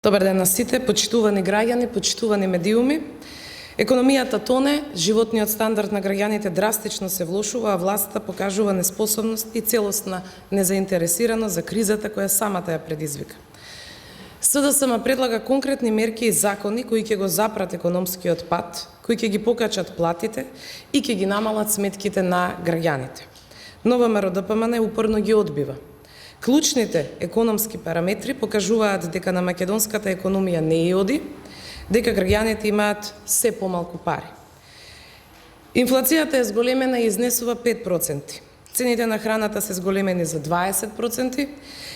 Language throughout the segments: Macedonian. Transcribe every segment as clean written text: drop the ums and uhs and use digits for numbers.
Добар ден на сите, почитувани граѓани, почитувани медиуми. Економијата тоне, животниот стандард на граѓаните драстично се влошува, а властта покажува неспособност и целосна незаинтересираност за кризата која самата ја предизвика. СДСМ предлага конкретни мерки и закони кои ќе го запрат економскиот пат, кои ќе ги покачат платите и ќе ги намалат сметките на граѓаните. Но ВМРО-ДПМН упорно ги одбива. Клучните економски параметри покажуваат дека на македонската економија не и оди, дека граѓаните имаат се помалку пари. Инфлацијата е зголемена и изнесува 5%. Цените на храната се зголемени за 20%,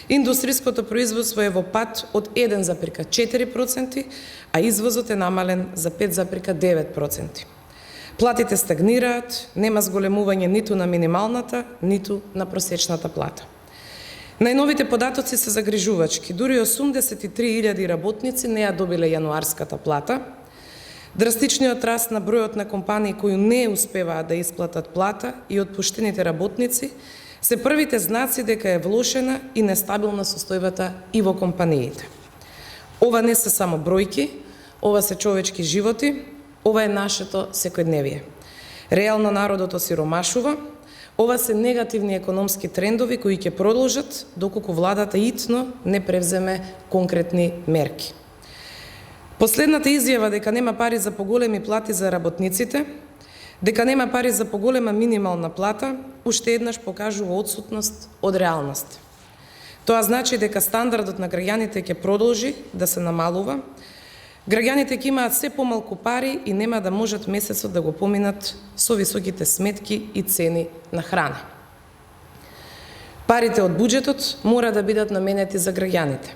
индустриското производство е во пад од 1,4%, а извозот е намален за 5,9%. Платите стагнираат, нема зголемување ниту на минималната, ниту на просечната плата. Најновите податоци се загрижувачки. Дури 83.000 работници не ја добиле јануарската плата. Драстичниот раст на бројот на компании кои не успеваат да исплатат плата и отпуштените работници се првите знаци дека е влошена и нестабилна состојбата и во компаниите. Ова не се само бројки, ова се човечки животи, ова е нашето секојдневие. Реално народот осиромашува. Ова се негативни економски трендови кои ќе продолжат доколку владата итно не превземе конкретни мерки. Последната изјава дека нема пари за поголеми плати за работниците, дека нема пари за поголема минимална плата, уште еднаш покажува отсутност од реалност. Тоа значи дека стандардот на граѓаните ќе продолжи да се намалува, граѓаните ќе имаат се помалку пари и нема да можат месецот да го поминат со високите сметки и цени на храна. Парите од буџетот мора да бидат наменети за граѓаните.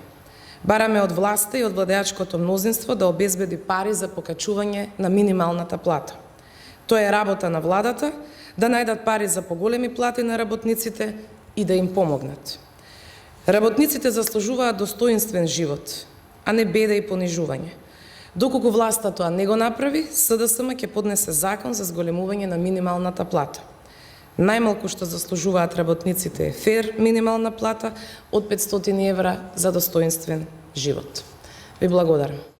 Бараме од власта и од владеачкото мнозинство да обезбеди пари за покачување на минималната плата. Тоа е работа на владата да најдат пари за поголеми плати на работниците и да им помогнат. Работниците заслужуваат достоинствен живот, а не беда и понижување. Доколку власта тоа не го направи, СДСМ ќе поднесе закон за зголемување на минималната плата. Најмалку што заслужуваат работниците е фер минимална плата од 500 евра за достоинствен живот. Ви благодарам.